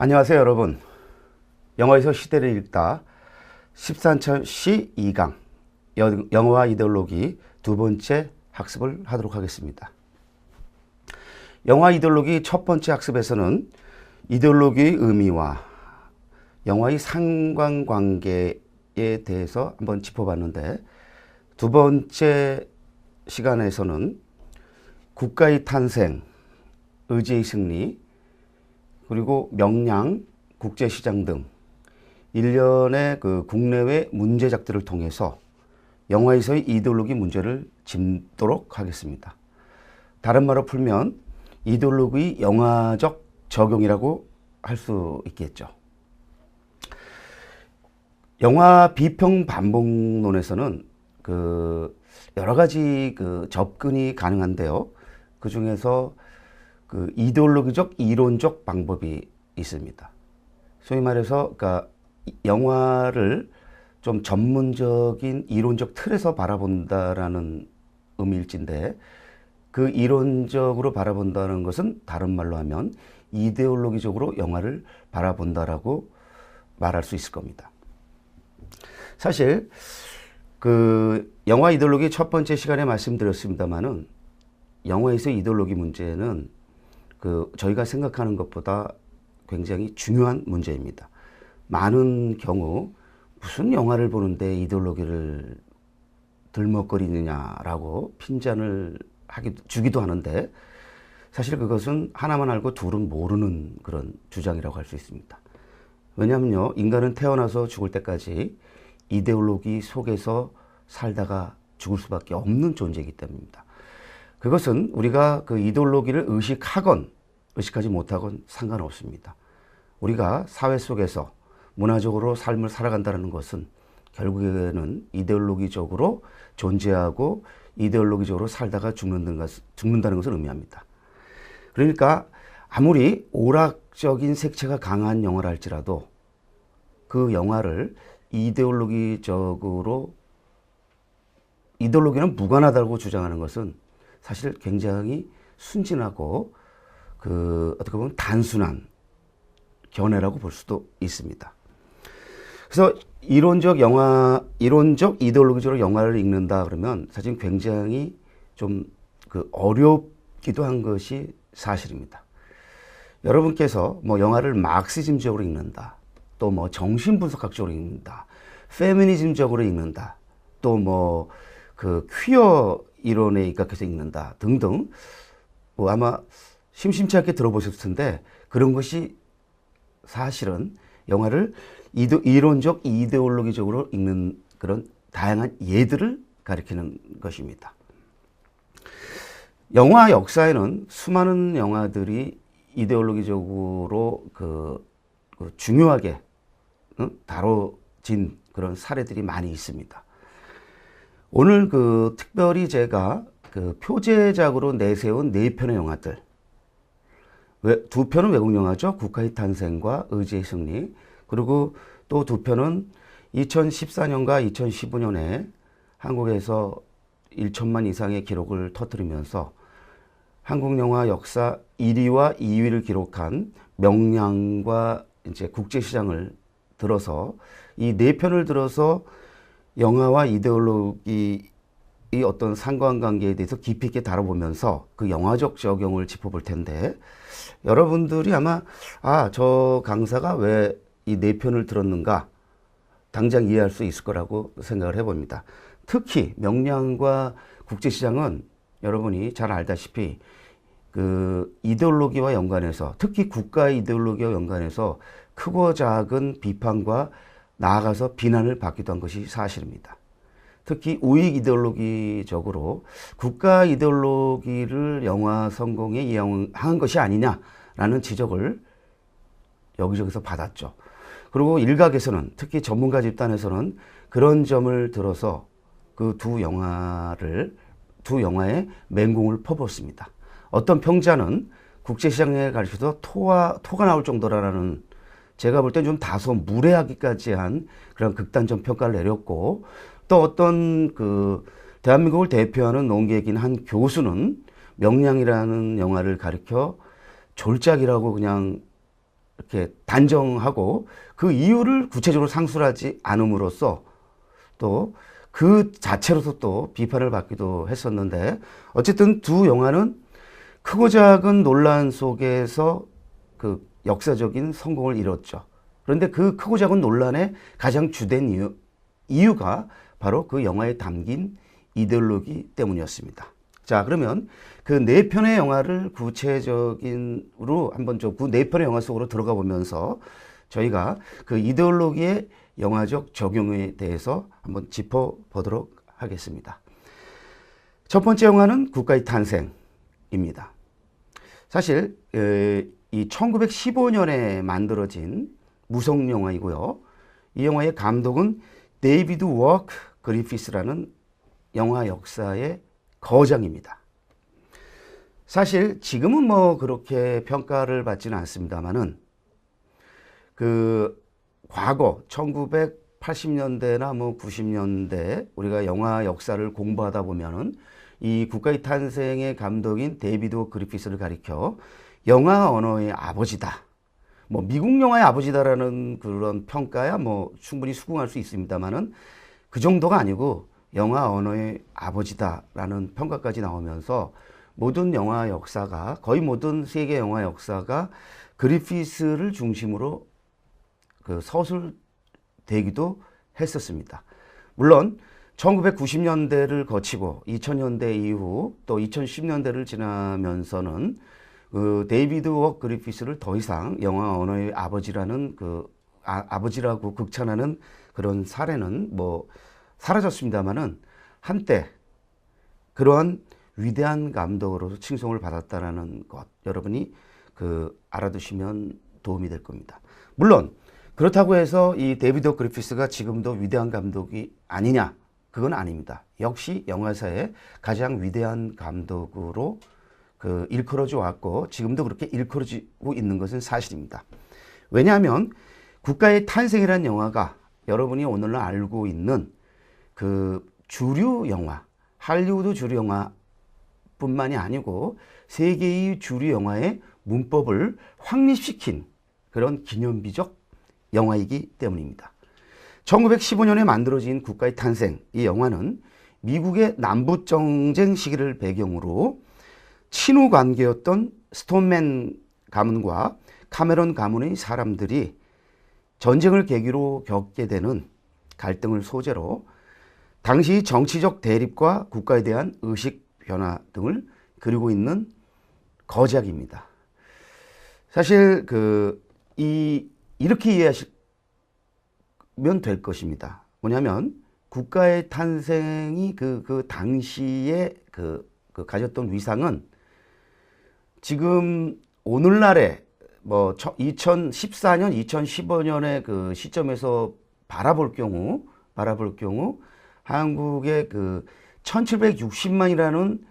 안녕하세요, 여러분. 영어에서 시대를 읽다 13시 2강 영어와 이데올로기 두 번째 학습을 하도록 하겠습니다. 영화 이데올로기 첫 번째 학습에서는 이데올로기의 의미와 영화의 상관관계에 대해서 한번 짚어봤는데, 두 번째 시간에서는 국가의 탄생, 의지의 승리, 그리고 명량, 국제시장 등 일련의 국내외 문제작들을 통해서 영화에서의 이데올로기 문제를 짚도록 하겠습니다. 다른 말로 풀면 이데올로기의 영화적 적용이라고 할 수 있겠죠. 영화 비평 반복론에서는 여러 가지 접근이 가능한데요. 그 중에서 이데올로기적 이론적 방법이 있습니다. 소위 말해서 영화를 좀 전문적인 이론적 틀에서 바라본다라는 의미일진데, 그 이론적으로 바라본다는 것은 다른 말로 하면 이데올로기적으로 영화를 바라본다라고 말할 수 있을 겁니다. 사실 영화 이데올로기 첫 번째 시간에 말씀드렸습니다마는, 영화에서 이데올로기 문제는 저희가 생각하는 것보다 굉장히 중요한 문제입니다. 많은 경우 무슨 영화를 보는데 이데올로기를 들먹거리느냐라고 핀잔을 주기도 하는데, 사실 그것은 하나만 알고 둘은 모르는 그런 주장이라고 할 수 있습니다. 왜냐하면요, 인간은 태어나서 죽을 때까지 이데올로기 속에서 살다가 죽을 수밖에 없는 존재이기 때문입니다. 그것은 우리가 이데올로기를 의식하건 의식하지 못하건 상관없습니다. 우리가 사회 속에서 문화적으로 삶을 살아간다는 것은 결국에는 이데올로기적으로 존재하고 이데올로기적으로 살다가 죽는다는 것을 의미합니다. 그러니까 아무리 오락적인 색채가 강한 영화를 할지라도 그 영화를 이데올로기는 무관하다고 주장하는 것은 사실 굉장히 순진하고 어떻게 보면 단순한 견해라고 볼 수도 있습니다. 그래서 이론적 이데올로기적으로 영화를 읽는다 그러면 사실 굉장히 좀 어렵기도 한 것이 사실입니다. 여러분께서 영화를 마르크시즘적으로 읽는다, 또 정신분석학적으로 읽는다, 페미니즘적으로 읽는다, 또 퀴어 이론에 입각해서 읽는다 등등, 아마 심심치 않게 들어보셨을 텐데, 그런 것이 사실은 영화를 이론적 이데올로기적으로 읽는 그런 다양한 예들을 가리키는 것입니다. 영화 역사에는 수많은 영화들이 이데올로기적으로 중요하게 다뤄진 그런 사례들이 많이 있습니다. 오늘 특별히 제가 표제작으로 내세운 4편의 영화들, 두 편은 외국 영화죠. 국가의 탄생과 의지의 승리. 그리고 또 2편은 2014년과 2015년에 한국에서 1천만 이상의 기록을 터뜨리면서 한국 영화 역사 1위와 2위를 기록한 명량과 이제 국제시장을 들어서, 이 4편을 들어서 영화와 이데올로기의 어떤 상관관계에 대해서 깊이 있게 다뤄보면서 그 영화적 적용을 짚어볼 텐데, 여러분들이 아마 저 강사가 왜 이 4편을 들었는가 당장 이해할 수 있을 거라고 생각을 해봅니다. 특히 명량과 국제시장은 여러분이 잘 알다시피 이데올로기와 연관해서, 특히 국가의 이데올로기와 연관해서 크고 작은 비판과 나아가서 비난을 받기도 한 것이 사실입니다. 특히 우익 이데올로기적으로 국가 이데올로기를 영화 성공에 이용한 것이 아니냐라는 지적을 여기저기서 받았죠. 그리고 일각에서는, 특히 전문가 집단에서는 그런 점을 들어서 두 영화의 맹공을 퍼붓습니다. 어떤 평자는 국제시장에 가르쳐도 토가 나올 정도라는, 제가 볼 땐 좀 다소 무례하기까지 한 그런 극단적 평가를 내렸고, 또 어떤 대한민국을 대표하는 농계인 한 교수는 명량이라는 영화를 가리켜 졸작이라고 그냥 이렇게 단정하고 그 이유를 구체적으로 상술하지 않음으로써 또 그 자체로서 또 비판을 받기도 했었는데, 어쨌든 두 영화는 크고 작은 논란 속에서 그 역사적인 성공을 이뤘죠. 그런데 그 크고 작은 논란의 가장 주된 이유가 바로 그 영화에 담긴 이데올로기 때문이었습니다. 자, 그러면 그 네 편의 영화를 구체적인으로 한번 그 네 편의 영화 속으로 들어가 보면서 저희가 그 이데올로기의 영화적 적용에 대해서 한번 짚어보도록 하겠습니다. 첫 번째 영화는 국가의 탄생입니다. 사실 이 1915년에 만들어진 무성 영화이고요. 이 영화의 감독은 데이비드 워크 그리피스라는 영화 역사의 거장입니다. 사실 지금은 뭐 그렇게 평가를 받지는 않습니다만은 그 과거 1980년대나 뭐 90년대 우리가 영화 역사를 공부하다 보면은 이 국가의 탄생의 감독인 데이비드 워크 그리피스를 가리켜 영화 언어의 아버지다, 뭐 미국 영화의 아버지다라는 그런 평가야 뭐 충분히 수긍할 수 있습니다만은 그 정도가 아니고 영화 언어의 아버지다라는 평가까지 나오면서 모든 영화 역사가, 거의 모든 세계 영화 역사가 그리피스를 중심으로 그 서술되기도 했었습니다. 물론 1990년대를 거치고 2000년대 이후 또 2010년대를 지나면서는 그 데이비드 워크 그리피스를 더 이상 영화 언어의 아버지라는 아버지라고 극찬하는 그런 사례는 뭐 사라졌습니다만은 한때 그러한 위대한 감독으로서 칭송을 받았다라는 것, 여러분이 알아두시면 도움이 될 겁니다. 물론 그렇다고 해서 이 데이비드 워크 그리피스가 지금도 위대한 감독이 아니냐? 그건 아닙니다. 역시 영화사의 가장 위대한 감독으로 일컬어져 왔고 지금도 그렇게 일컬어지고 있는 것은 사실입니다. 왜냐하면 국가의 탄생이라는 영화가 여러분이 오늘날 알고 있는 그 주류 영화, 할리우드 주류 영화뿐만이 아니고 세계의 주류 영화의 문법을 확립시킨 그런 기념비적 영화이기 때문입니다. 1915년에 만들어진 국가의 탄생, 이 영화는 미국의 남북전쟁 시기를 배경으로 친후 관계였던 스톤맨 가문과 카메론 가문의 사람들이 전쟁을 계기로 겪게 되는 갈등을 소재로 당시 정치적 대립과 국가에 대한 의식 변화 등을 그리고 있는 거작입니다. 사실 이렇게 이해하시면 될 것입니다. 뭐냐면 국가의 탄생이 그 당시에 가졌던 위상은 지금 오늘날의 뭐 2014년, 2015년의 그 시점에서 바라볼 경우 한국의 1760만이라는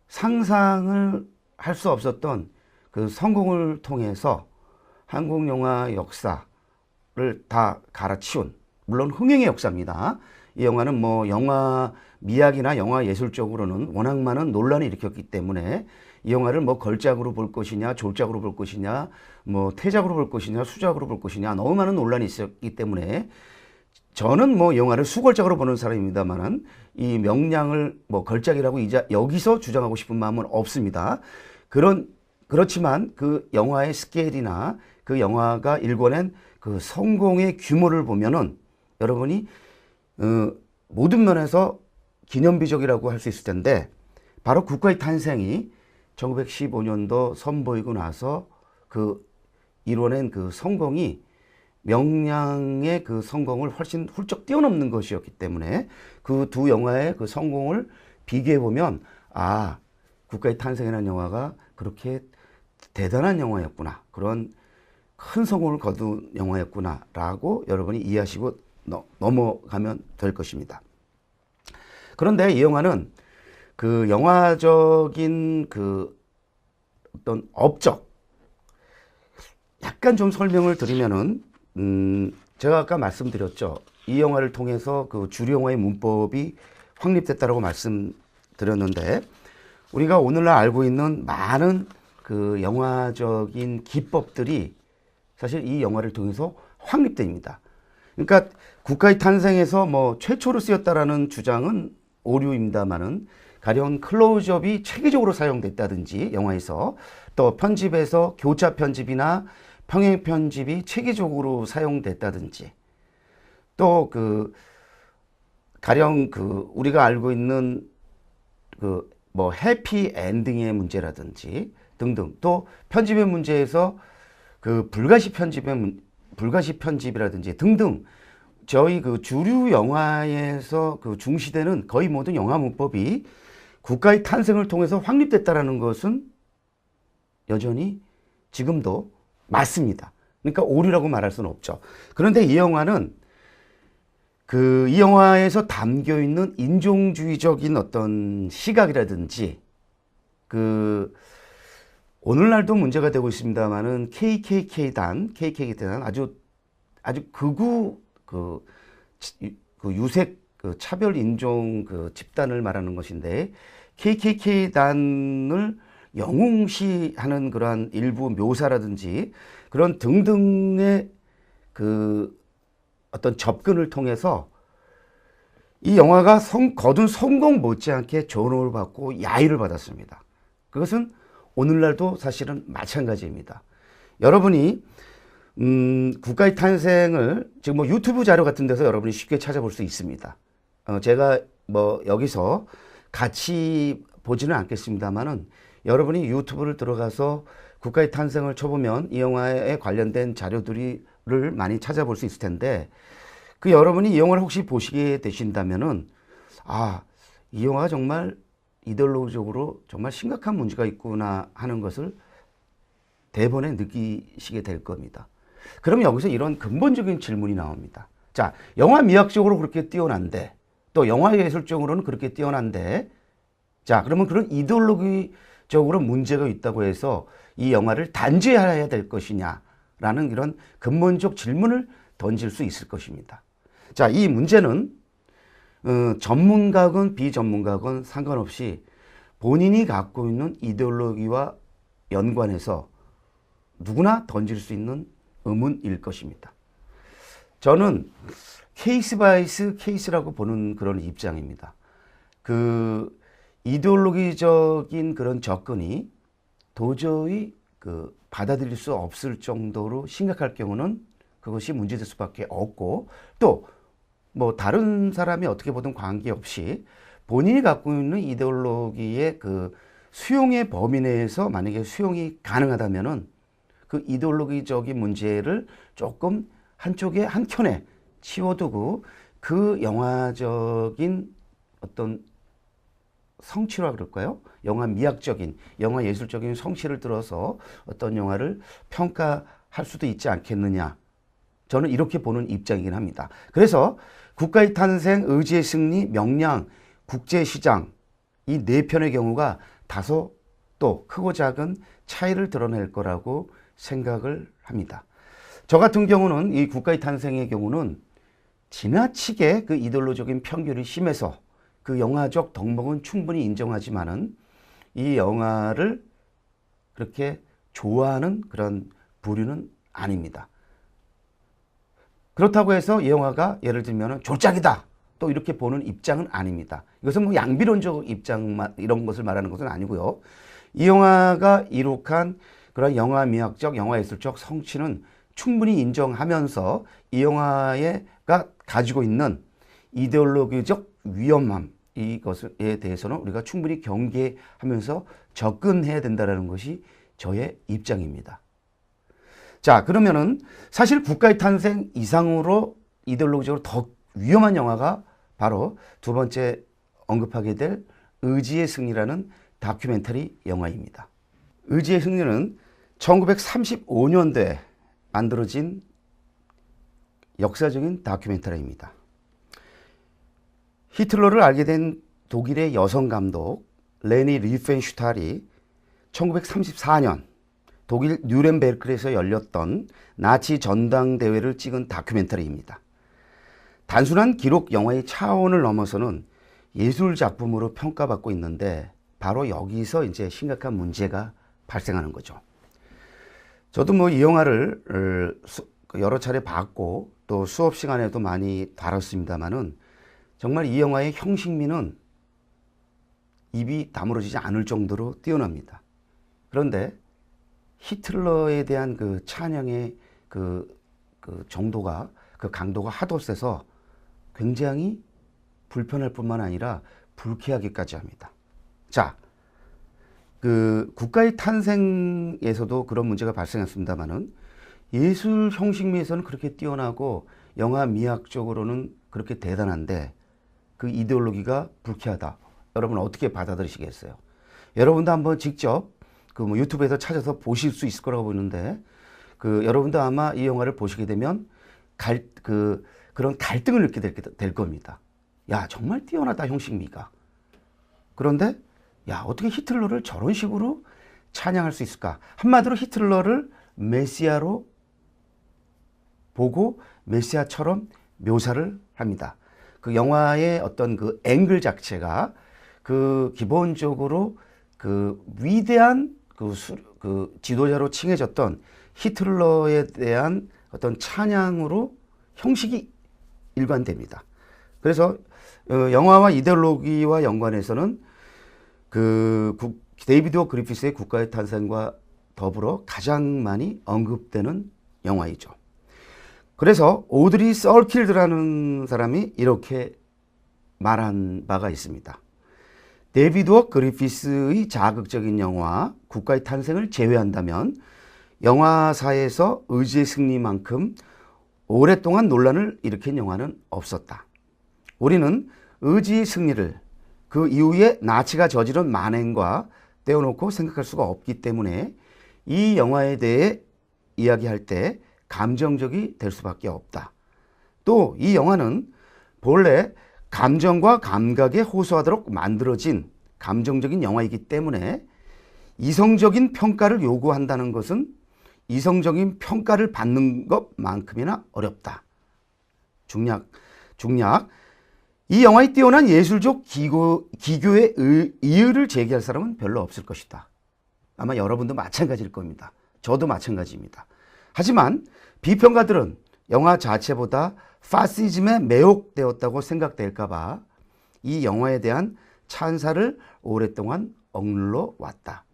상상을 할 수 없었던 그 성공을 통해서 한국 영화 역사를 다 갈아치운, 물론 흥행의 역사입니다. 이 영화는 뭐 영화 미학이나 영화 예술적으로는 워낙 많은 논란을 일으켰기 때문에 이 영화를 뭐 걸작으로 볼 것이냐, 졸작으로 볼 것이냐, 뭐 태작으로 볼 것이냐, 수작으로 볼 것이냐, 너무 많은 논란이 있었기 때문에 저는 뭐 영화를 수걸작으로 보는 사람입니다만은 이 명량을 뭐 걸작이라고 여기서 주장하고 싶은 마음은 없습니다. 그렇지만 그 영화의 스케일이나 그 영화가 일궈낸 그 성공의 규모를 보면은 여러분이 모든 면에서 기념비적이라고 할 수 있을 텐데, 바로 국가의 탄생이 1915년도 선보이고 나서 이뤄낸 그 성공이 명량의 그 성공을 훨씬 훌쩍 뛰어넘는 것이었기 때문에 그 두 영화의 그 성공을 비교해 보면, 아, 국가의 탄생이라는 영화가 그렇게 대단한 영화였구나, 그런 큰 성공을 거둔 영화였구나 라고 여러분이 이해하시고 넘어가면 될 것입니다. 그런데 이 영화는 그 영화적인 어떤 업적, 약간 좀 설명을 드리면은 제가 아까 말씀드렸죠. 이 영화를 통해서 그 주류 영화의 문법이 확립됐다라고 말씀드렸는데, 우리가 오늘날 알고 있는 많은 그 영화적인 기법들이 사실 이 영화를 통해서 확립됩니다. 그러니까 국가의 탄생에서 뭐 최초로 쓰였다라는 주장은 오류입니다만은 가령 클로즈업이 체계적으로 사용됐다든지 영화에서 또 편집에서 교차 편집이나 평행 편집이 체계적으로 사용됐다든지 또 그 가령 그 우리가 알고 있는 그 뭐 해피 엔딩의 문제라든지 등등 또 편집의 문제에서 그 불가시 편집이라든지 등등 저희 그 주류 영화에서 그 중시되는 거의 모든 영화 문법이 국가의 탄생을 통해서 확립됐다라는 것은 여전히 지금도 맞습니다. 그러니까 오류라고 말할 수는 없죠. 그런데 이 영화는 이 영화에서 담겨 있는 인종주의적인 어떤 시각이라든지 오늘날도 문제가 되고 있습니다만은 KKK단 아주 극우 유색 차별 인종 집단을 말하는 것인데 KKK단을 영웅시하는 그러한 일부 묘사라든지 그런 등등의 어떤 접근을 통해서 이 영화가 거둔 성공 못지않게 존엄을 받고 야유를 받았습니다. 그것은 오늘날도 사실은 마찬가지입니다. 여러분이 국가의 탄생을 지금 뭐 유튜브 자료 같은 데서 여러분이 쉽게 찾아볼 수 있습니다. 제가 뭐 여기서 같이 보지는 않겠습니다만은 여러분이 유튜브를 들어가서 국가의 탄생을 쳐보면 이 영화에 관련된 자료들을 많이 찾아볼 수 있을 텐데 여러분이 이 영화를 혹시 보시게 되신다면은 이 영화가 정말 이데올로기적으로 정말 심각한 문제가 있구나 하는 것을 대번에 느끼시게 될 겁니다. 그럼 여기서 이런 근본적인 질문이 나옵니다. 자, 영화 미학적으로 그렇게 뛰어난데 또 영화 예술적으로는 그렇게 뛰어난데 자, 그러면 그런 이데올로기적으로 문제가 있다고 해서 이 영화를 단죄해야 될 것이냐라는 이런 근본적 질문을 던질 수 있을 것입니다. 자, 이 문제는 전문가건 비전문가건 상관없이 본인이 갖고 있는 이데올로기와 연관해서 누구나 던질 수 있는 의문일 것입니다. 저는 케이스 바이 케이스라고 보는 그런 입장입니다. 이데올로기적인 그런 접근이 도저히 받아들일 수 없을 정도로 심각할 경우는 그것이 문제될 수밖에 없고 또 뭐 다른 사람이 어떻게 보든 관계없이 본인이 갖고 있는 이데올로기의 수용의 범위 내에서 만약에 수용이 가능하다면은 그 이데올로기적인 문제를 조금 한켠에 치워두고 그 영화적인 어떤 성취라 그럴까요? 영화 미학적인, 영화 예술적인 성취를 들어서 어떤 영화를 평가할 수도 있지 않겠느냐. 저는 이렇게 보는 입장이긴 합니다. 그래서 국가의 탄생, 의지의 승리, 명량, 국제시장 이 네 편의 경우가 다소 또 크고 작은 차이를 드러낼 거라고 생각을 합니다. 저 같은 경우는 이 국가의 탄생의 경우는 지나치게 이데올로적인 편견이 심해서 영화적 덕목은 충분히 인정하지만은 이 영화를 그렇게 좋아하는 그런 부류는 아닙니다. 그렇다고 해서 이 영화가 예를 들면 졸작이다 또 이렇게 보는 입장은 아닙니다. 이것은 뭐 양비론적 입장만 이런 것을 말하는 것은 아니고요. 이 영화가 이룩한 그런 영화 미학적, 영화 예술적 성취는 충분히 인정하면서 이 영화가 가지고 있는 이데올로기적 위험함 이것에 대해서는 우리가 충분히 경계하면서 접근해야 된다는 것이 저의 입장입니다. 자, 그러면은 사실 국가의 탄생 이상으로 이데올로기적으로 더 위험한 영화가 바로 두 번째 언급하게 될 의지의 승리라는 다큐멘터리 영화입니다. 의지의 승리는 1935년도에 만들어진 역사적인 다큐멘터리입니다. 히틀러를 알게 된 독일의 여성 감독 레니 리펜슈탈이 1934년 독일 뉴렌베르크에서 열렸던 나치 전당대회를 찍은 다큐멘터리입니다. 단순한 기록 영화의 차원을 넘어서는 예술 작품으로 평가받고 있는데 바로 여기서 이제 심각한 문제가 발생하는 거죠. 저도 뭐 이 영화를 여러 차례 봤고 또 수업 시간에도 많이 다뤘습니다만은 정말 이 영화의 형식미는 입이 다물어지지 않을 정도로 뛰어납니다. 그런데 히틀러에 대한 그 찬양의 그 정도가, 그 강도가 하도 세서 굉장히 불편할 뿐만 아니라 불쾌하기까지 합니다. 자, 그 국가의 탄생에서도 그런 문제가 발생했습니다만은 예술 형식미에서는 그렇게 뛰어나고 영화 미학적으로는 그렇게 대단한데 그 이데올로기가 불쾌하다. 여러분 어떻게 받아들이시겠어요? 여러분도 한번 직접 그 뭐 유튜브에서 찾아서 보실 수 있을 거라고 보는데 그 여러분도 아마 이 영화를 보시게 되면 그런 갈등을 느끼게 될 겁니다. 야, 정말 뛰어나다 형식미가. 그런데 야, 어떻게 히틀러를 저런 식으로 찬양할 수 있을까? 한마디로 히틀러를 메시아로 보고 메시아처럼 묘사를 합니다. 그 영화의 어떤 그 앵글 자체가 그 기본적으로 그 위대한 그 지도자로 칭해졌던 히틀러에 대한 어떤 찬양으로 형식이 일관됩니다. 그래서 영화와 이데올로기와 연관해서는 그 데이비드 그리피스의 국가의 탄생과 더불어 가장 많이 언급되는 영화이죠. 그래서 오드리 설킬드라는 사람이 이렇게 말한 바가 있습니다. 데이비드 그리피스의 자극적인 영화 국가의 탄생을 제외한다면 영화사에서 의지의 승리만큼 오랫동안 논란을 일으킨 영화는 없었다. 우리는 의지의 승리를 그 이후에 나치가 저지른 만행과 떼어놓고 생각할 수가 없기 때문에 이 영화에 대해 이야기할 때 감정적이 될 수밖에 없다. 또 이 영화는 본래 감정과 감각에 호소하도록 만들어진 감정적인 영화이기 때문에 이성적인 평가를 요구한다는 것은 이성적인 평가를 받는 것만큼이나 어렵다. 중략. 이 영화의 뛰어난 예술적 기교의 이의를 제기할 사람은 별로 없을 것이다. 아마 여러분도 마찬가지일 겁니다. 저도 마찬가지입니다. 하지만 비평가들은 영화 자체보다 파시즘에 매혹되었다고 생각될까봐 이 영화에 대한 찬사를 오랫동안 억눌러 왔다.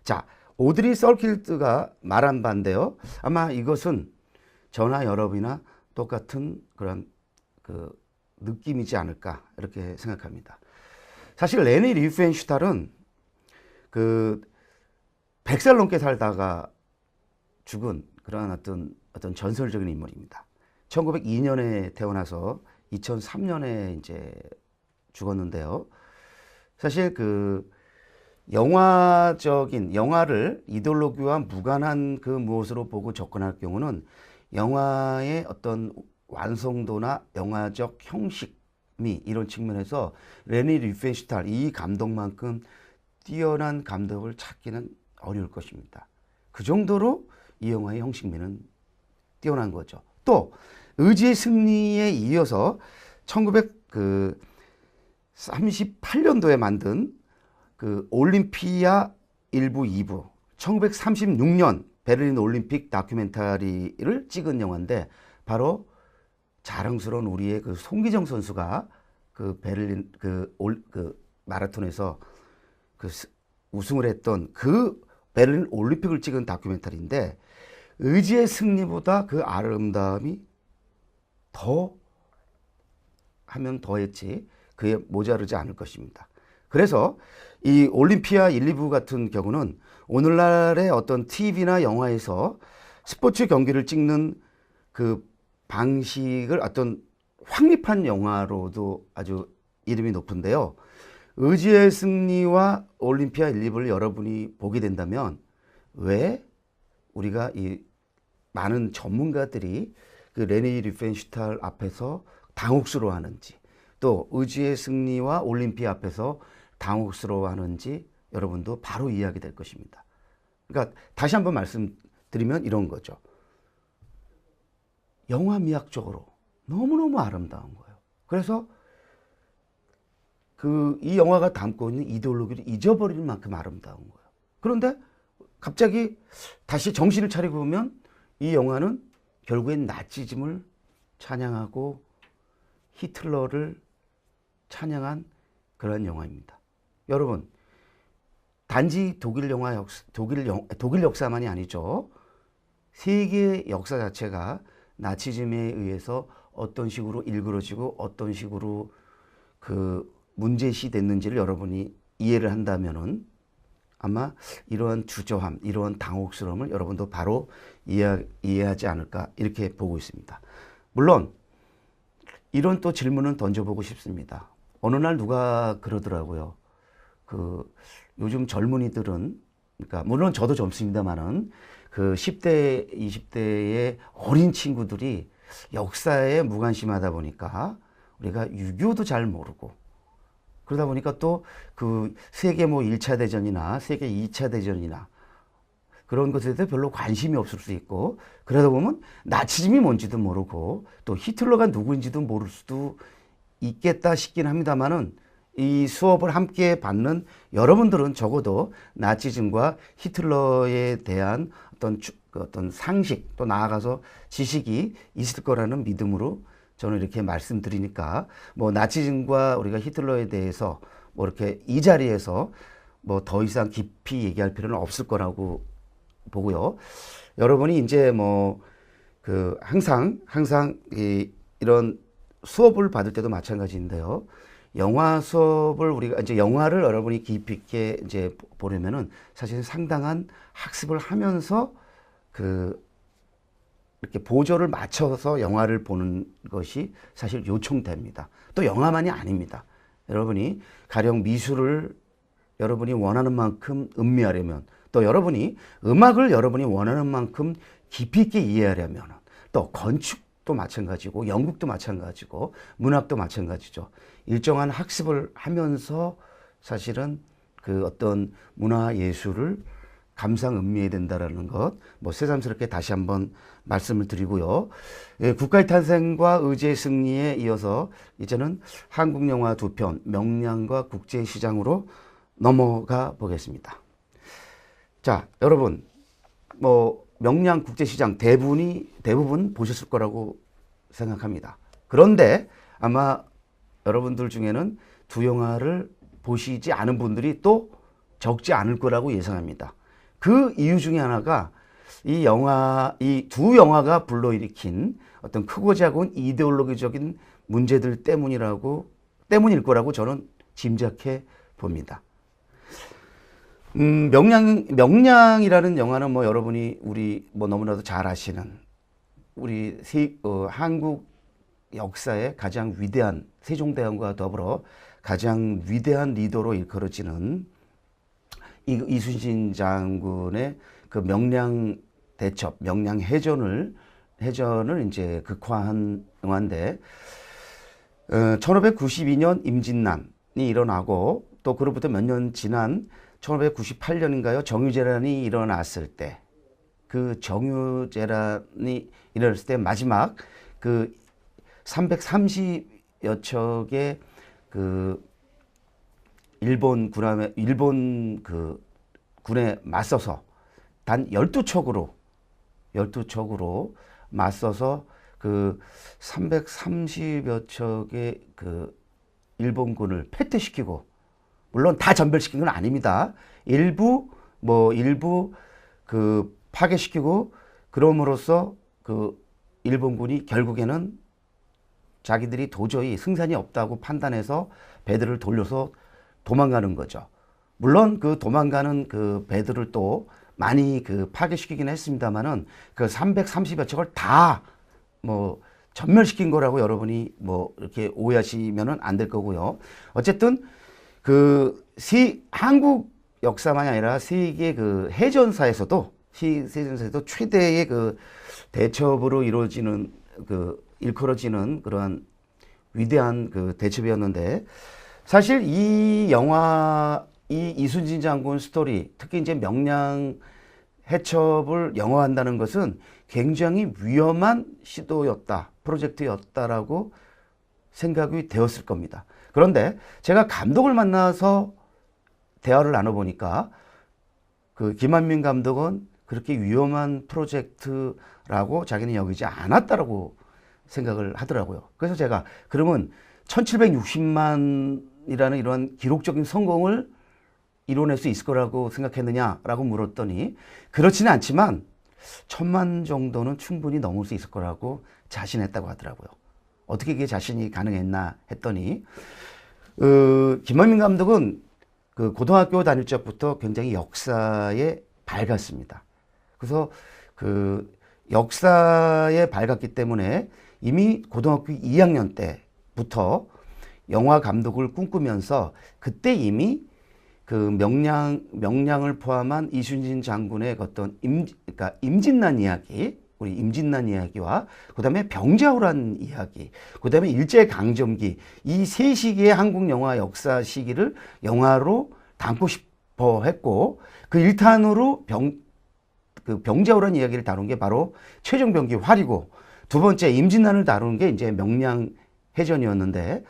자, 오드리 설킬드가 말한 바인데요. 아마 이것은 저나 여러분이나 똑같은 그런 그 느낌이지 않을까 이렇게 생각합니다. 사실 레니 리프엔슈탈은 그 100살 넘게 살다가 죽은 그런 어떤 전설적인 인물입니다. 1902년에 태어나서 2003년에 이제 죽었는데요. 사실 그 영화를 이데올로기와 무관한 그 무엇으로 보고 접근할 경우는 영화의 어떤 완성도나 영화적 형식미 이런 측면에서 레니 리프엔슈탈 이 감독만큼 뛰어난 감독을 찾기는 어려울 것입니다. 그 정도로 이 영화의 형식미는 뛰어난 거죠. 또 의지의 승리에 이어서 1938년도에 만든 그 올림피아 1부, 2부 1936년 베를린 올림픽 다큐멘터리를 찍은 영화인데 바로 자랑스러운 우리의 그 송기정 선수가 그 베를린 그 마라톤에서 그 우승을 했던 그 베를린 올림픽을 찍은 다큐멘터리인데 의지의 승리보다 그 아름다움이 더 하면 더했지 그에 모자르지 않을 것입니다. 그래서 이 올림피아 1, 2부 같은 경우는 오늘날의 어떤 TV나 영화에서 스포츠 경기를 찍는 그 방식을 어떤 확립한 영화로도 아주 이름이 높은데요. 의지의 승리와 올림피아 1, 2부를 여러분이 보게 된다면 왜 우리가 이 많은 전문가들이 그 레니 리프엔슈탈 앞에서 당혹스러워하는지 또 의지의 승리와 올림피아 앞에서 당혹스러워하는지 여러분도 바로 이해하게 될 것입니다. 그러니까 다시 한번 말씀드리면 이런 거죠. 영화 미학적으로 너무너무 아름다운 거예요. 그래서 이 영화가 담고 있는 이데올로기를 잊어버릴 만큼 아름다운 거예요. 그런데 갑자기 다시 정신을 차리고 보면 이 영화는 결국엔 나치즘을 찬양하고 히틀러를 찬양한 그런 영화입니다. 여러분, 단지 독일 역사만이 아니죠. 세계 역사 자체가 나치즘에 의해서 어떤 식으로 일그러지고 어떤 식으로 그 문제시 됐는지를 여러분이 이해를 한다면은 아마 이러한 주저함, 이러한 당혹스러움을 여러분도 바로 이해하지 않을까 이렇게 보고 있습니다. 물론 이런 또 질문은 던져보고 싶습니다. 어느 날 누가 그러더라고요. 그 요즘 젊은이들은, 그러니까 물론 저도 젊습니다만은 그 10대, 20대의 어린 친구들이 역사에 무관심하다 보니까 우리가 6.25도 잘 모르고, 그러다 보니까 또 그 세계 뭐 1차 대전이나 세계 2차 대전이나 그런 것에 대해 별로 관심이 없을 수 있고, 그러다 보면 나치즘이 뭔지도 모르고 또 히틀러가 누구인지도 모를 수도 있겠다 싶긴 합니다만은, 이 수업을 함께 받는 여러분들은 적어도 나치즘과 히틀러에 대한 어떤 상식, 또 나아가서 지식이 있을 거라는 믿음으로 저는 이렇게 말씀드리니까, 뭐 나치즘과 우리가 히틀러에 대해서 뭐 이렇게 이 자리에서 뭐 더 이상 깊이 얘기할 필요는 없을 거라고 보고요. 여러분이 이제 뭐 그 항상 이런 수업을 받을 때도 마찬가지인데요. 영화 수업을 우리가 이제 영화를 여러분이 깊이 있게 이제 보려면은 사실 상당한 학습을 하면서 그 이렇게 보조를 맞춰서 영화를 보는 것이 사실 요청됩니다. 또 영화만이 아닙니다. 여러분이 가령 미술을 여러분이 원하는 만큼 음미하려면, 또 여러분이 음악을 여러분이 원하는 만큼 깊이 있게 이해하려면, 또 건축도 마찬가지고 연극도 마찬가지고 문학도 마찬가지죠. 일정한 학습을 하면서 사실은 그 어떤 문화 예술을 감상 음미해야 된다라는 것, 뭐 새삼스럽게 다시 한번 말씀을 드리고요. 예, 국가의 탄생과 의지의 승리에 이어서 이제는 한국 영화 두 편, 명량과 국제시장으로 넘어가 보겠습니다. 자, 여러분, 뭐 명량 국제시장 대부분 보셨을 거라고 생각합니다. 그런데 아마 여러분들 중에는 두 영화를 보시지 않은 분들이 또 적지 않을 거라고 예상합니다. 그 이유 중에 하나가 이 두 영화가 불러일으킨 어떤 크고 작은 이데올로기적인 문제들 때문일 거라고 저는 짐작해 봅니다. 명량이라는 영화는 뭐 여러분이 우리 뭐 너무나도 잘 아시는 우리 한국 역사의 가장 위대한 세종대왕과 더불어 가장 위대한 리더로 일컬어지는 이순신 장군의 그 명량 대첩, 명량 해전을 이제 극화한 영화인데, 1592년 임진난이 일어나고 또 그로부터 몇 년 지난 1598년인가요? 정유재란이 일어났을 때, 그 정유재란이 일어났을 때 마지막 그 330여 척의 그 일본 그 군에 맞서서 단 12척으로 맞서서 그 330여 척의 그 일본군을 패퇴시키고, 물론 다 전멸시킨 건 아닙니다. 일부 그 파괴시키고, 그럼으로써 그 일본군이 결국에는 자기들이 도저히 승산이 없다고 판단해서 배들을 돌려서 도망가는 거죠. 물론 그 도망가는 그 배들을 또 많이 그 파괴시키긴 했습니다만은 그 330여 척을 다 뭐 전멸시킨 거라고 여러분이 뭐 이렇게 오해하시면은 안 될 거고요. 어쨌든 그 한국 역사만이 아니라 세계 그 해전사에서도 최대의 그 대첩으로 이루어지는 그 일컬어지는 그러한 위대한 그 대첩이었는데, 사실 이 영화, 이 이순신 장군 스토리, 특히 이제 명량 해첩을 영화한다는 것은 굉장히 위험한 시도였다, 프로젝트였다라고 생각이 되었을 겁니다. 그런데 제가 감독을 만나서 대화를 나눠보니까 그 김한민 감독은 그렇게 위험한 프로젝트라고 자기는 여기지 않았다라고 생각을 하더라고요. 그래서 제가 그러면 1760만이라는 이런 기록적인 성공을 이뤄낼 수 있을 거라고 생각했느냐라고 물었더니 그렇지는 않지만 1000만 정도는 충분히 넘을 수 있을 거라고 자신했다고 하더라고요. 어떻게 그게 자신이 가능했나 했더니 김한민 감독은 그 고등학교 다닐 적부터 굉장히 역사에 밝았습니다. 그래서 그 역사에 밝았기 때문에 이미 고등학교 2학년 때부터 영화 감독을 꿈꾸면서 그때 이미 그 명량을 포함한 이순신 장군의 어떤 그러니까 임진난 이야기, 우리 임진난 이야기와 그다음에 병자호란 이야기, 그다음에 일제강점기 이 세 시기의 한국 영화 역사 시기를 영화로 담고 싶어 했고 그 1탄으로 병자호란 이야기를 다룬 게 바로 최종병기 활이고 두 번째 임진난을 다루는 게 이제 명량해전이었는데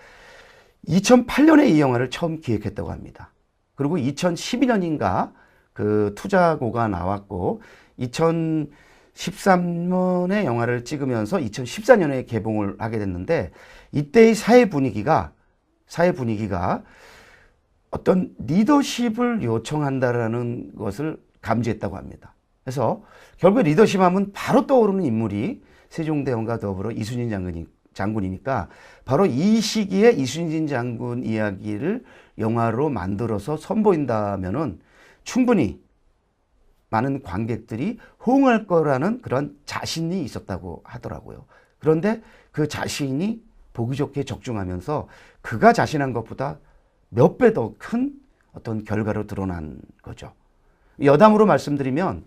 2008년에 이 영화를 처음 기획했다고 합니다. 그리고 2012년인가 그 투자고가 나왔고 2013년에 영화를 찍으면서 2014년에 개봉을 하게 됐는데 이때의 사회 분위기가 어떤 리더십을 요청한다라는 것을 감지했다고 합니다. 그래서 결국 리더십 하면 바로 떠오르는 인물이 세종대왕과 더불어 이순신 장군이니까 바로 이 시기에 이순신 장군 이야기를 영화로 만들어서 선보인다면은 충분히 많은 관객들이 호응할 거라는 그런 자신이 있었다고 하더라고요. 그런데 그 자신이 보기 좋게 적중하면서 그가 자신한 것보다 몇 배 더 큰 어떤 결과로 드러난 거죠. 여담으로 말씀드리면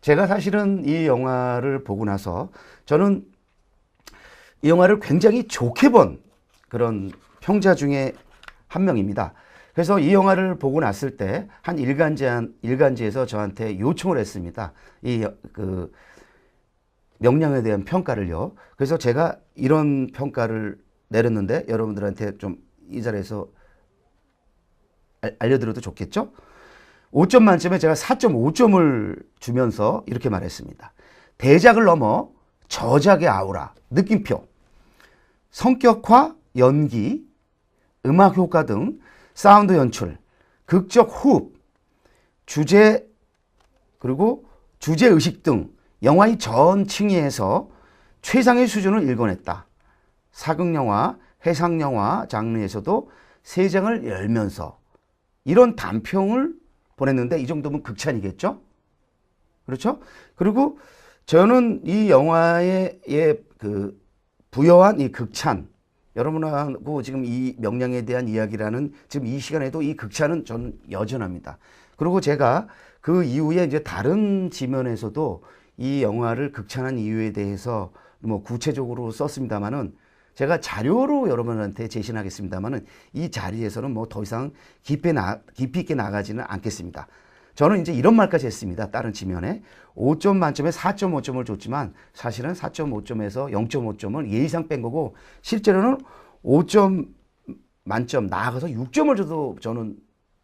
제가 사실은 이 영화를 보고 나서 저는 이 영화를 굉장히 좋게 본 그런 평자 중에 한 명입니다. 그래서 이 영화를 보고 났을 때 한 일간지에서 저한테 요청을 했습니다. 이 그 명량에 대한 평가를요. 그래서 제가 이런 평가를 내렸는데 여러분들한테 좀 이 자리에서 알려드려도 좋겠죠? 5점 만점에 제가 4.5점을 주면서 이렇게 말했습니다. 대작을 넘어 저작의 아우라, 느낌표, 성격화, 연기, 음악 효과 등 사운드 연출, 극적 호흡, 주제 그리고 주제의식 등 영화의 전 층위에서 최상의 수준을 일궈냈다. 사극영화, 해상영화 장르에서도 세 장을 열면서 이런 단평을 보냈는데 이 정도면 극찬이겠죠? 그렇죠? 그리고 저는 이 영화에 그 부여한 이 극찬, 여러분하고 지금 이 명량에 대한 이야기라는 지금 이 시간에도 이 극찬은 저는 여전합니다. 그리고 제가 그 이후에 이제 다른 지면에서도 이 영화를 극찬한 이유에 대해서 뭐 구체적으로 썼습니다만은 제가 자료로 여러분한테 제시하겠습니다만은 이 자리에서는 뭐 더 이상 깊이 있게 나가지는 않겠습니다. 저는 이제 이런 말까지 했습니다. 다른 지면에 5점 만점에 4.5점을 줬지만 사실은 4.5점에서 0.5점을 예의상 뺀 거고 실제로는 5점 만점 나아가서 6점을 줘도 저는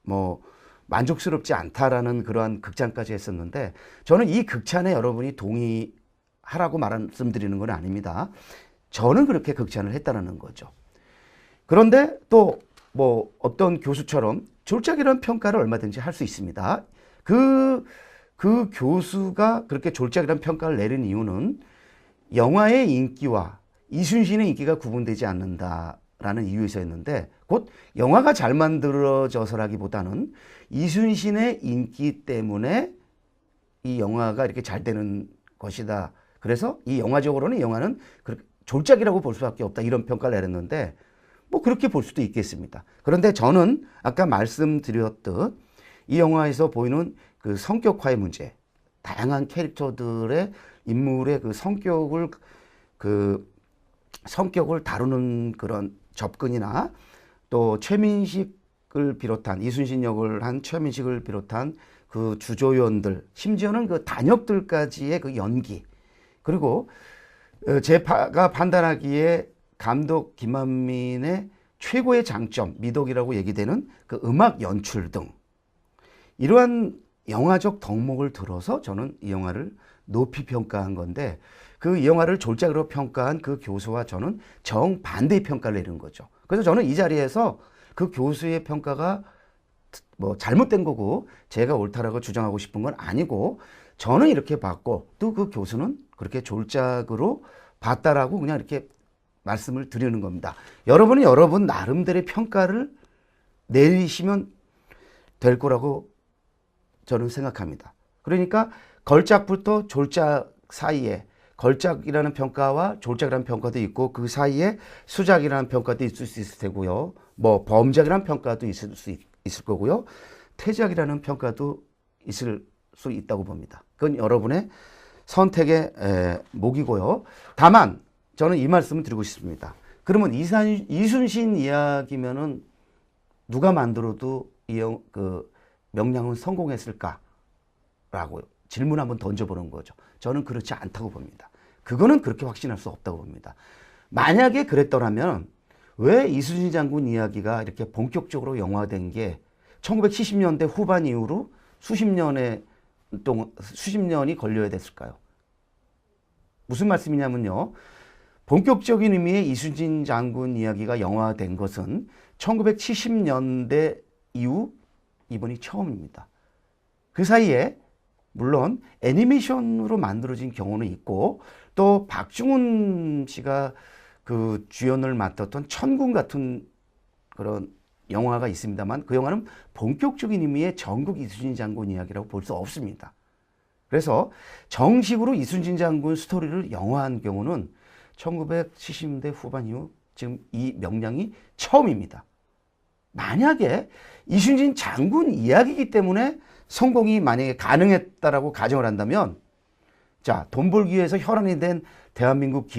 뭐 만족스럽지 않다라는 그러한 극찬까지 했었는데 저는 이 극찬에 여러분이 동의하라고 말씀드리는 건 아닙니다. 저는 그렇게 극찬을 했다는 거죠. 그런데 또 뭐 어떤 교수처럼 졸작이라는 평가를 얼마든지 할 수 있습니다. 그 교수가 그렇게 졸작이라는 평가를 내린 이유는 영화의 인기와 이순신의 인기가 구분되지 않는다라는 이유에서였는데 곧 영화가 잘 만들어져서라기보다는 이순신의 인기 때문에 이 영화가 이렇게 잘 되는 것이다. 그래서 이 영화적으로는 이 영화는 졸작이라고 볼 수밖에 없다. 이런 평가를 내렸는데 뭐 그렇게 볼 수도 있겠습니다. 그런데 저는 아까 말씀드렸듯 이 영화에서 보이는 그 성격화의 문제, 다양한 캐릭터들의 인물의 그 성격을 다루는 그런 접근이나 또 최민식을 비롯한 이순신 역을 한 최민식을 비롯한 그 주조연들, 심지어는 그 단역들까지의 그 연기, 그리고 제가 판단하기에 감독 김한민의 최고의 장점, 미덕이라고 얘기되는 그 음악 연출 등 이러한 영화적 덕목을 들어서 저는 이 영화를 높이 평가한 건데 그 이 영화를 졸작으로 평가한 그 교수와 저는 정반대의 평가를 내리는 거죠. 그래서 저는 이 자리에서 그 교수의 평가가 뭐 잘못된 거고 제가 옳다라고 주장하고 싶은 건 아니고 저는 이렇게 봤고 또 그 교수는 그렇게 졸작으로 봤다라고 그냥 이렇게 말씀을 드리는 겁니다. 여러분은 여러분 나름대로의 평가를 내리시면 될 거라고 저는 생각합니다. 그러니까 걸작부터 졸작 사이에 걸작이라는 평가와 졸작이라는 평가도 있고 그 사이에 수작이라는 평가도 있을 수 있을 테고요. 뭐 범작이라는 평가도 있을 거고요. 태작이라는 평가도 있을 수 있다고 봅니다. 그건 여러분의 선택의 몫이고요. 다만 저는 이 말씀을 드리고 싶습니다. 그러면 이순신 이야기면은 누가 만들어도 그 명량은 성공했을까라고 질문 한번 던져보는 거죠. 저는 그렇지 않다고 봅니다. 그거는 그렇게 확신할 수 없다고 봅니다. 만약에 그랬더라면 왜 이순신 장군 이야기가 이렇게 본격적으로 영화된 게 1970년대 후반 이후로 수십 년이 걸려야 됐을까요? 무슨 말씀이냐면요. 본격적인 의미의 이순신 장군 이야기가 영화된 것은 1970년대 이후 이번이 처음입니다. 그 사이에 물론 애니메이션으로 만들어진 경우는 있고 또 박중훈 씨가 그 주연을 맡았던 천군 같은 그런 영화가 있습니다만 그 영화는 본격적인 의미의 전국 이순신 장군 이야기라고 볼 수 없습니다. 그래서 정식으로 이순신 장군 스토리를 영화한 경우는 1970년대 후반 이후 지금 이 명량이 처음입니다. 만약에 이순신 장군 이야기이기 때문에 성공이 만약에 가능했다라고 가정을 한다면 자, 돈 벌기 위해서 혈안이 된 대한민국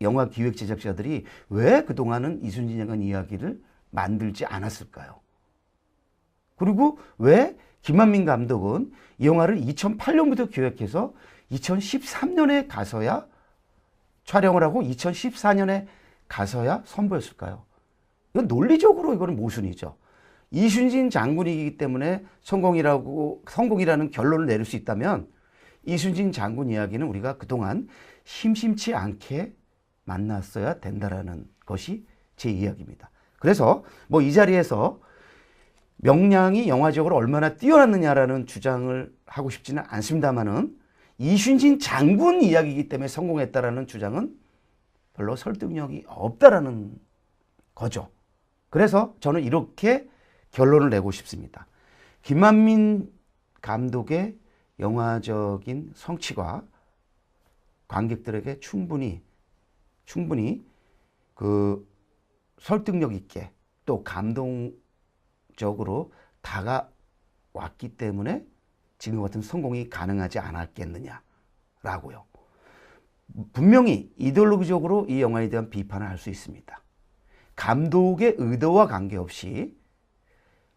영화 기획 제작자들이 왜 그동안은 이순신 장군 이야기를 만들지 않았을까요? 그리고 왜 김한민 감독은 이 영화를 2008년부터 기획해서 2013년에 가서야 촬영을 하고 2014년에 가서야 선보였을까요? 이건 논리적으로 이거는 모순이죠. 이순신 장군이기 때문에 성공이라는 결론을 내릴 수 있다면 이순신 장군 이야기는 우리가 그동안 심심치 않게 만났어야 된다라는 것이 제 이야기입니다. 그래서 뭐 이 자리에서 명량이 영화적으로 얼마나 뛰어났느냐라는 주장을 하고 싶지는 않습니다만은 이순신 장군 이야기이기 때문에 성공했다라는 주장은 별로 설득력이 없다라는 거죠. 그래서 저는 이렇게 결론을 내고 싶습니다. 김한민 감독의 영화적인 성취가 관객들에게 충분히 그 설득력 있게 또 감동적으로 다가왔기 때문에 지금 같은 성공이 가능하지 않았겠느냐라고요. 분명히 이데올로기적으로 이 영화에 대한 비판을 할 수 있습니다. 감독의 의도와 관계없이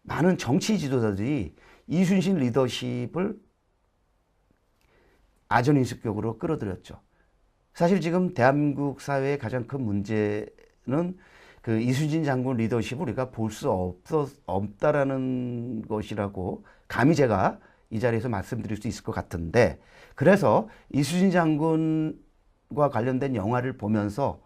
많은 정치 지도자들이 이순신 리더십을 아전인수격으로 끌어들였죠. 사실 지금 대한민국 사회의 가장 큰 문제는 그 이순신 장군 리더십을 우리가 볼 수 없다라는 것이라고 감히 제가 이 자리에서 말씀드릴 수 있을 것 같은데 그래서 이순신 장군과 관련된 영화를 보면서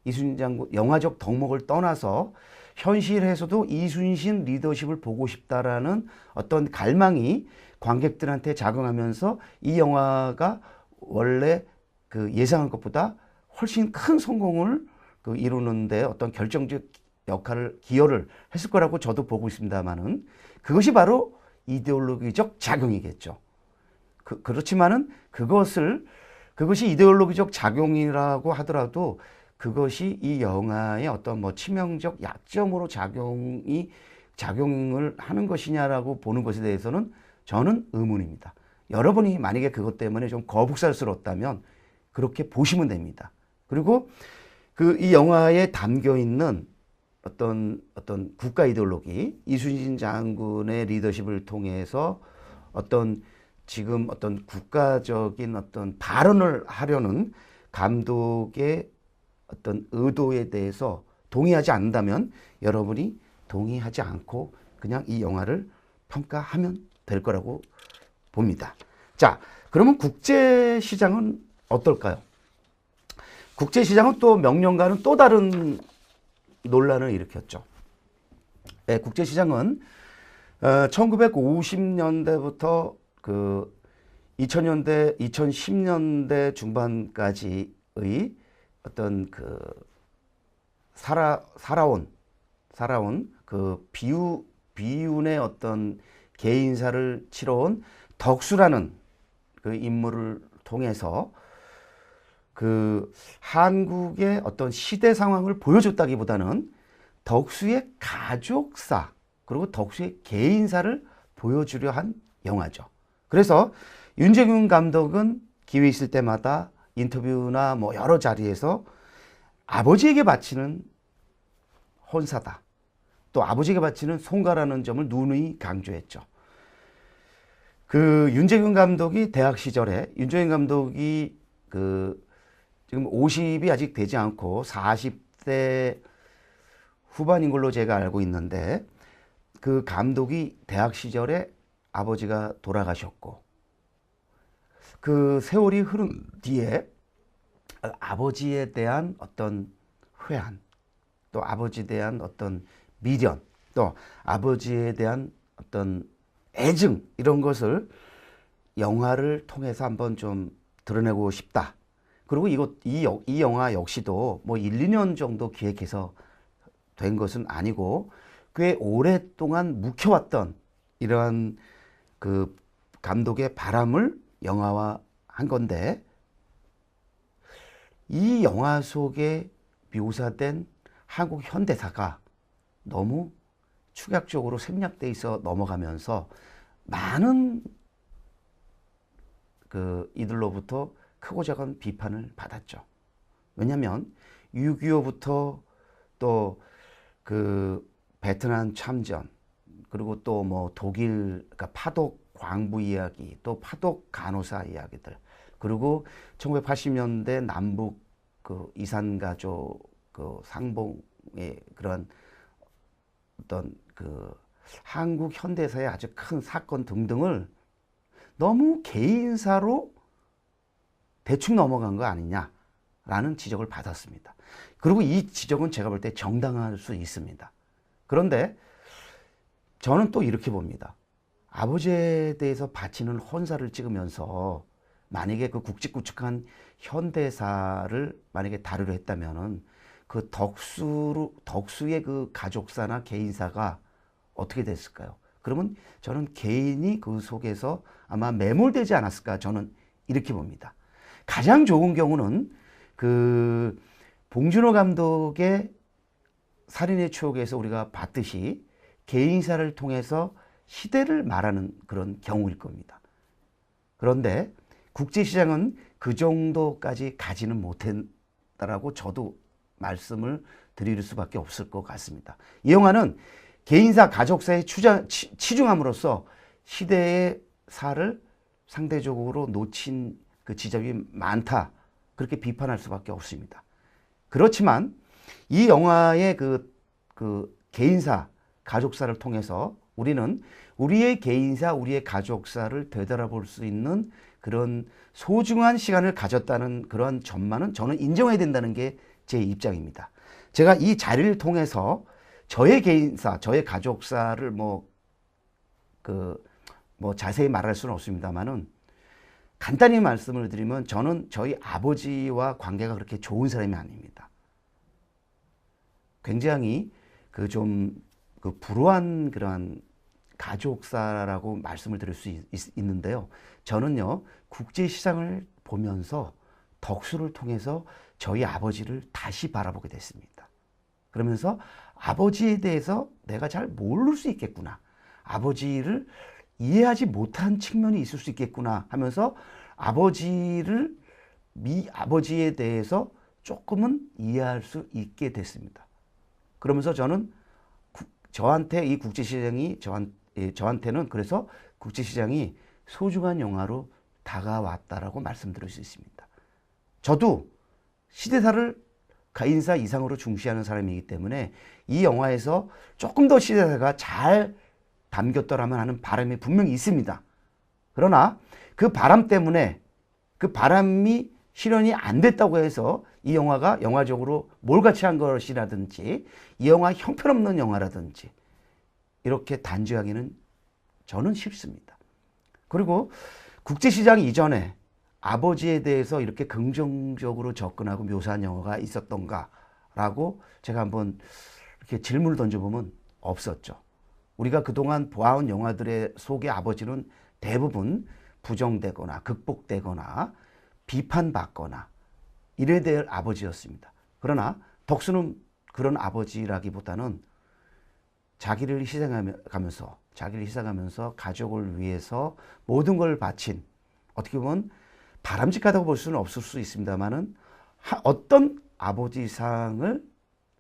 이순신 장군 영화적 덕목을 떠나서 현실에서도 이순신 리더십을 보고 싶다라는 어떤 갈망이 관객들한테 작용하면서 이 영화가 원래 그 예상한 것보다 훨씬 큰 성공을 이루는데 어떤 결정적 기여를 했을 거라고 저도 보고 있습니다만은 그것이 바로 이데올로기적 작용이겠죠. 그렇지만은 그것이 이데올로기적 작용이라고 하더라도 그것이 이 영화의 어떤 뭐 치명적 약점으로 작용을 하는 것이냐라고 보는 것에 대해서는 저는 의문입니다. 여러분이 만약에 그것 때문에 좀 거북살스럽다면 그렇게 보시면 됩니다. 그리고 이 영화에 담겨 있는 어떤 국가 이데올로기, 이순신 장군의 리더십을 통해서 지금 어떤 국가적인 어떤 발언을 하려는 감독의 어떤 의도에 대해서 동의하지 않는다면 여러분이 동의하지 않고 그냥 이 영화를 평가하면 될 거라고 봅니다. 자, 그러면 국제시장은 어떨까요? 국제시장은 또 명령과는 또 다른 논란을 일으켰죠. 네, 국제시장은 1950년대부터 그 2000년대, 2010년대 중반까지의 어떤 그 살아온 그 비운의 어떤 개인사를 치러온 덕수라는 그 인물을 통해서 그 한국의 어떤 시대 상황을 보여줬다기보다는 덕수의 가족사 그리고 덕수의 개인사를 보여주려 한 영화죠. 그래서 윤재균 감독은 기회 있을 때마다 인터뷰나 뭐 여러 자리에서 아버지에게 바치는 혼사다. 또 아버지에게 바치는 송가라는 점을 누누이 강조했죠. 그 윤재균 감독이 대학 시절에 윤재균 감독이 그 지금 50이 아직 되지 않고 40대 후반인 걸로 제가 알고 있는데 그 감독이 대학 시절에 아버지가 돌아가셨고 그 세월이 흐른 뒤에 아버지에 대한 어떤 회한 또 아버지에 대한 어떤 미련 또 아버지에 대한 어떤 애증 이런 것을 영화를 통해서 한번 좀 드러내고 싶다. 그리고 이 영화 역시도 뭐 1, 2년 정도 기획해서 된 것은 아니고 꽤 오랫동안 묵혀왔던 이러한 그 감독의 바람을 영화화한 건데 이 영화 속에 묘사된 한국 현대사가 너무 축약적으로 생략돼 있어 넘어가면서 많은 그 이들로부터 크고 작은 비판을 받았죠. 왜냐하면 6.25부터 또 그 베트남 참전 그리고 또 뭐 독일 그러니까 파독 광부 이야기 또 파독 간호사 이야기들 그리고 1980년대 남북 그 이산가족 그 상봉의 그런 어떤 그 한국 현대사의 아주 큰 사건 등등을 너무 개인사로 대충 넘어간 거 아니냐라는 지적을 받았습니다. 그리고 이 지적은 제가 볼 때 정당할 수 있습니다. 그런데 저는 또 이렇게 봅니다. 아버지에 대해서 바치는 혼사를 찍으면서 만약에 그 굵직굵직한 현대사를 만약에 다루려 했다면은 그 덕수의 그 가족사나 개인사가 어떻게 됐을까요? 그러면 저는 개인이 그 속에서 아마 매몰되지 않았을까 저는 이렇게 봅니다. 가장 좋은 경우는 그 봉준호 감독의 살인의 추억에서 우리가 봤듯이 개인사를 통해서 시대를 말하는 그런 경우일 겁니다. 그런데 국제시장은 그 정도까지 가지는 못했다라고 저도 말씀을 드릴 수밖에 없을 것 같습니다. 이 영화는 개인사, 가족사에 치중함으로써 시대의 사를 상대적으로 놓친 그 지점이 많다. 그렇게 비판할 수밖에 없습니다. 그렇지만 이 영화의 그 개인사, 가족사를 통해서 우리는 우리의 개인사, 우리의 가족사를 되돌아볼 수 있는 그런 소중한 시간을 가졌다는 그런 점만은 저는 인정해야 된다는 게 제 입장입니다. 제가 이 자리를 통해서 저의 개인사, 저의 가족사를 뭐 자세히 말할 수는 없습니다만은 간단히 말씀을 드리면 저는 저희 아버지와 관계가 그렇게 좋은 사람이 아닙니다. 굉장히 그 불우한 그러한 가족사라고 말씀을 드릴 수 있는데요. 저는요, 국제시장을 보면서 덕수를 통해서 저희 아버지를 다시 바라보게 됐습니다. 그러면서 아버지에 대해서 내가 잘 모를 수 있겠구나. 아버지를 이해하지 못한 측면이 있을 수 있겠구나 하면서 아버지에 대해서 조금은 이해할 수 있게 됐습니다. 그러면서 저는 저한테 이 국제시장이 저한테는 그래서 국제시장이 소중한 영화로 다가왔다라고 말씀드릴 수 있습니다. 저도 시대사를 가인사 이상으로 중시하는 사람이기 때문에 이 영화에서 조금 더 시대사가 잘 담겼더라면 하는 바람이 분명히 있습니다. 그러나 그 바람 때문에 그 바람이 실현이 안 됐다고 해서 이 영화가 영화적으로 몰같이 한 것이라든지 이 영화 형편없는 영화라든지 이렇게 단죄하기는 저는 싫습니다. 그리고 국제시장 이전에 아버지에 대해서 이렇게 긍정적으로 접근하고 묘사한 영화가 있었던가라고 제가 한번 이렇게 질문을 던져보면 없었죠. 우리가 그동안 보아온 영화들의 속의 아버지는 대부분 부정되거나 극복되거나 비판받거나 이래야 될 아버지였습니다. 그러나 덕수는 그런 아버지라기보다는 자기를 희생하면서 가족을 위해서 모든 걸 바친, 어떻게 보면 바람직하다고 볼 수는 없을 수 있습니다만은 어떤 아버지상을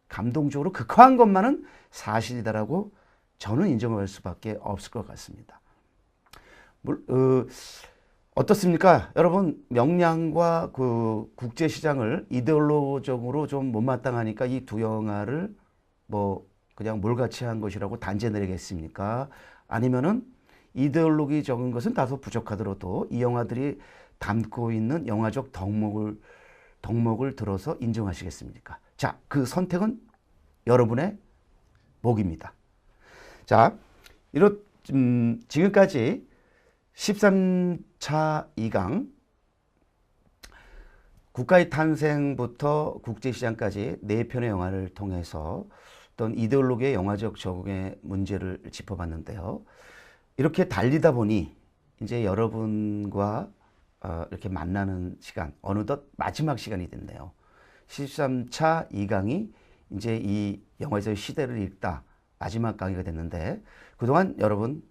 감동적으로 극화한 것만은 사실이다라고 저는 인정할 수밖에 없을 것 같습니다. 어떻습니까? 여러분, 명량과 그 국제시장을 이데올로적으로 좀 못마땅하니까 이 두 영화를 뭐 그냥 몰같이 한 것이라고 단죄 내리겠습니까? 아니면은 이데올로기적인 것은 다소 부족하더라도 이 영화들이 담고 있는 영화적 덕목을 들어서 인정하시겠습니까? 자, 그 선택은 여러분의 몫입니다. 자, 지금까지 13차 2강 국가의 탄생부터 국제시장까지 4편의 영화를 통해서 어떤 이데올로기의 영화적 적응의 문제를 짚어봤는데요. 이렇게 달리다 보니 이제 여러분과 이렇게 만나는 시간, 어느덧 마지막 시간이 됐네요. 13차 2강이 이제 이 영화에서의 시대를 읽다 마지막 강의가 됐는데 그동안 여러분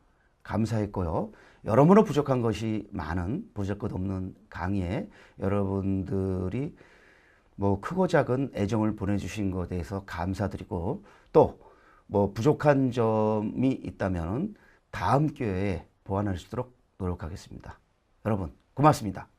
감사했고요. 여러모로 부족한 것이 많은 부족할 것 없는 강의에 여러분들이 뭐 크고 작은 애정을 보내주신 것에 대해서 감사드리고 또 뭐 부족한 점이 있다면 다음 기회에 보완할 수 있도록 노력하겠습니다. 여러분 고맙습니다.